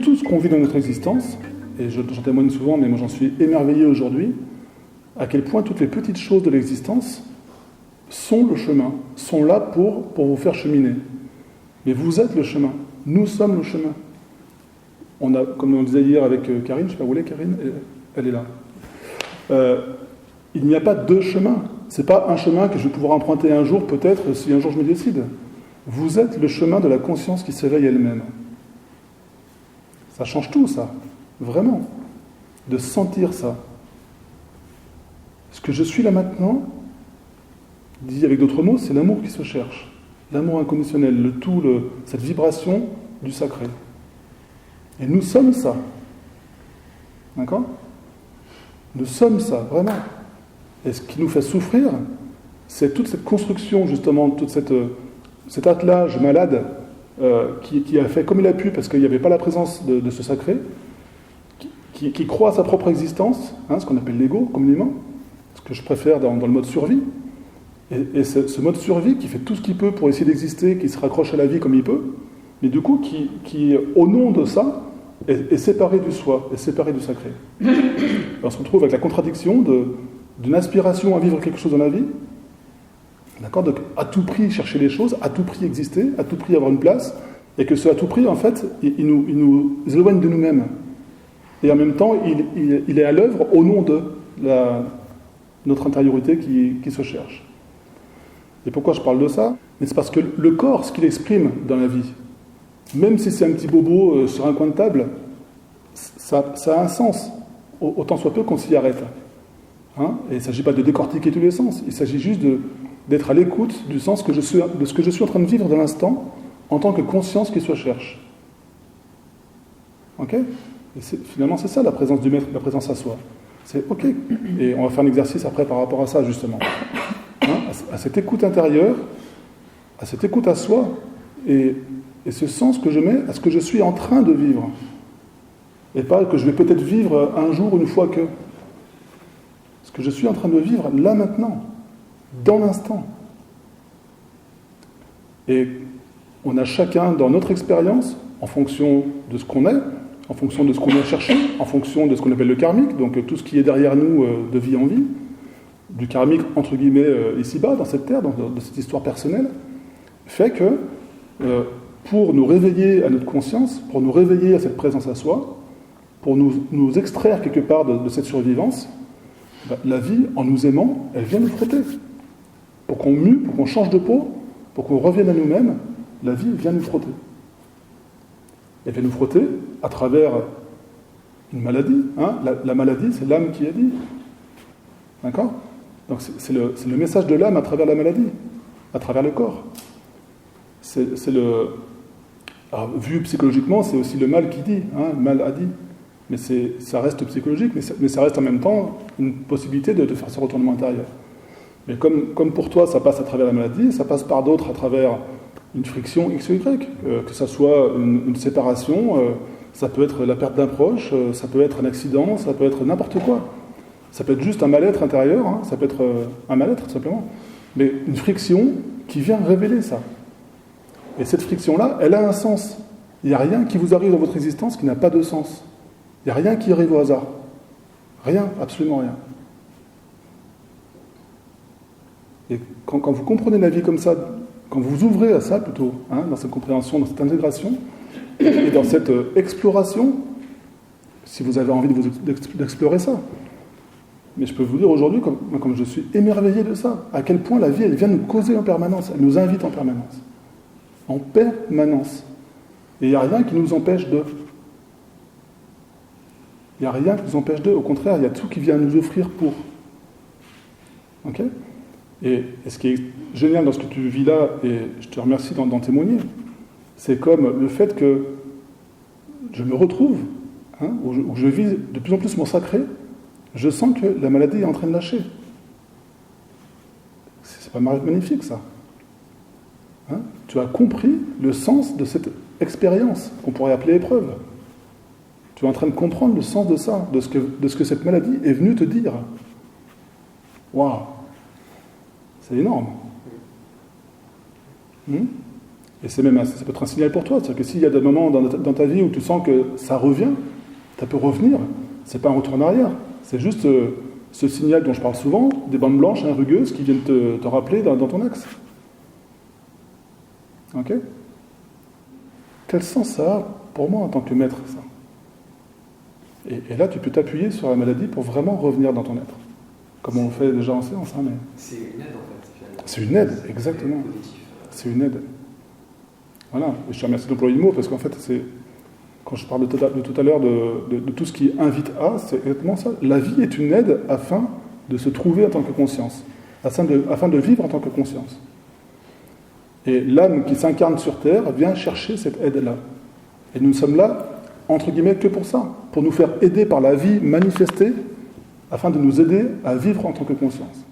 tout ce qu'on vit dans notre existence, et j'en témoigne souvent, mais moi j'en suis émerveillé aujourd'hui, à quel point toutes les petites choses de l'existence sont le chemin, sont là pour vous faire cheminer. Mais vous êtes le chemin, nous sommes le chemin. On a, comme on disait hier avec Karine, je ne sais pas où elle est Karine, elle est là. Il n'y a pas deux chemins. Ce n'est pas un chemin que je vais pouvoir emprunter un jour, peut-être, si un jour je me décide. Vous êtes le chemin de la conscience qui s'éveille elle-même. Ça change tout, ça. Vraiment. De sentir ça. Ce que je suis là maintenant, dit avec d'autres mots, c'est l'amour qui se cherche. L'amour inconditionnel, le tout, cette vibration du sacré. Et nous sommes ça. D'accord ? Nous sommes ça, vraiment. Et ce qui nous fait souffrir, c'est toute cette construction, justement, tout cet attelage malade qui a fait comme il a pu, parce qu'il n'y avait pas la présence de ce sacré, qui croit à sa propre existence, ce qu'on appelle l'ego, communément, ce que je préfère dans le mode survie. Et ce mode survie qui fait tout ce qu'il peut pour essayer d'exister, qui se raccroche à la vie comme il peut, mais du coup, qui au nom de ça, est séparé du soi, est séparé du sacré. On se retrouve avec la contradiction d'une aspiration à vivre quelque chose dans la vie, d'accord, donc à tout prix chercher les choses, à tout prix exister, à tout prix avoir une place, et que ce à tout prix, en fait, il nous éloigne de nous-mêmes. Et en même temps, il est à l'œuvre au nom de notre intériorité qui se cherche. Et pourquoi je parle de ça ? Mais c'est parce que le corps, ce qu'il exprime dans la vie, même si c'est un petit bobo sur un coin de table, ça a un sens, autant soit peu qu'on s'y arrête. Et il ne s'agit pas de décortiquer tous les sens, il s'agit juste d'être à l'écoute du sens de ce que je suis en train de vivre dans l'instant, en tant que conscience qui se cherche. Ok ? Et finalement, c'est ça la présence du maître, la présence à soi. C'est ok. Et on va faire un exercice après par rapport à ça, justement. À cette écoute intérieure, à cette écoute à soi, et ce sens que je mets à ce que je suis en train de vivre. Et pas que je vais peut-être vivre un jour, une fois que. Ce que je suis en train de vivre là maintenant, dans l'instant. Et on a chacun dans notre expérience, en fonction de ce qu'on est, en fonction de ce qu'on a cherché, en fonction de ce qu'on appelle le karmique, donc tout ce qui est derrière nous de vie en vie, du karmique entre guillemets ici-bas, dans cette terre, dans cette histoire personnelle, fait que pour nous réveiller à notre conscience, pour nous réveiller à cette présence à soi, pour nous extraire quelque part de cette survivance, la vie, en nous aimant, elle vient nous frotter. Pour qu'on mue, pour qu'on change de peau, pour qu'on revienne à nous-mêmes, la vie vient nous frotter. Elle vient nous frotter à travers une maladie. La maladie, c'est l'âme qui a dit. D'accord ? Donc c'est le message de l'âme à travers la maladie, à travers le corps. Alors, vu psychologiquement, c'est aussi le mal qui dit, le mal a dit. Mais ça reste psychologique, mais ça reste en même temps une possibilité de faire ce retournement intérieur. Mais comme pour toi, ça passe à travers la maladie, ça passe par d'autres à travers une friction X ou Y, que ça soit une séparation, ça peut être la perte d'un proche, ça peut être un accident, ça peut être n'importe quoi. Ça peut être juste un mal-être intérieur, ça peut être un mal-être tout simplement. Mais une friction qui vient révéler ça. Et cette friction-là, elle a un sens. Il n'y a rien qui vous arrive dans votre existence qui n'a pas de sens. Il n'y a rien qui arrive au hasard. Rien, absolument rien. Et quand vous comprenez la vie comme ça, quand vous ouvrez à ça plutôt, dans cette compréhension, dans cette intégration, et dans cette exploration, si vous avez envie d'explorer ça. Mais je peux vous dire aujourd'hui, comme je suis émerveillé de ça, à quel point la vie, elle vient nous causer en permanence, elle nous invite en permanence. En permanence. Et il n'y a rien qui nous empêche de... Il n'y a rien qui nous empêche d'eux. Au contraire, il y a tout qui vient nous offrir pour. Ok ? Et ce qui est génial dans ce que tu vis là, et je te remercie d'en témoigner, c'est comme le fait que je me retrouve, où je vis de plus en plus mon sacré, je sens que la maladie est en train de lâcher. C'est pas magnifique, ça. Tu as compris le sens de cette expérience, qu'on pourrait appeler épreuve. Tu es en train de comprendre le sens de ça, de ce que cette maladie est venue te dire. Waouh! C'est énorme. Et c'est même ça peut être un signal pour toi. C'est-à-dire que s'il y a des moments dans ta vie où tu sens que ça revient, ça peut revenir. C'est pas un retour en arrière. C'est juste ce signal dont je parle souvent, des bandes blanches rugueuses qui viennent te rappeler dans ton axe. Ok ? Quel sens ça a pour moi en tant que maître, ça ? Et là, tu peux t'appuyer sur la maladie pour vraiment revenir dans ton être. Comme on le fait déjà en séance. Hein, mais... C'est une aide, en fait. Finalement. C'est une aide, exactement. C'est une aide. Voilà. Et je te remercie d'employer le mot, parce qu'en fait, quand je parle de tout à l'heure de tout ce qui invite à, c'est exactement ça. La vie est une aide afin de se trouver en tant que conscience, afin de vivre en tant que conscience. Et l'âme qui s'incarne sur Terre vient chercher cette aide-là. Et nous sommes là, entre guillemets, que pour ça, pour nous faire aider par la vie manifestée, afin de nous aider à vivre en tant que conscience.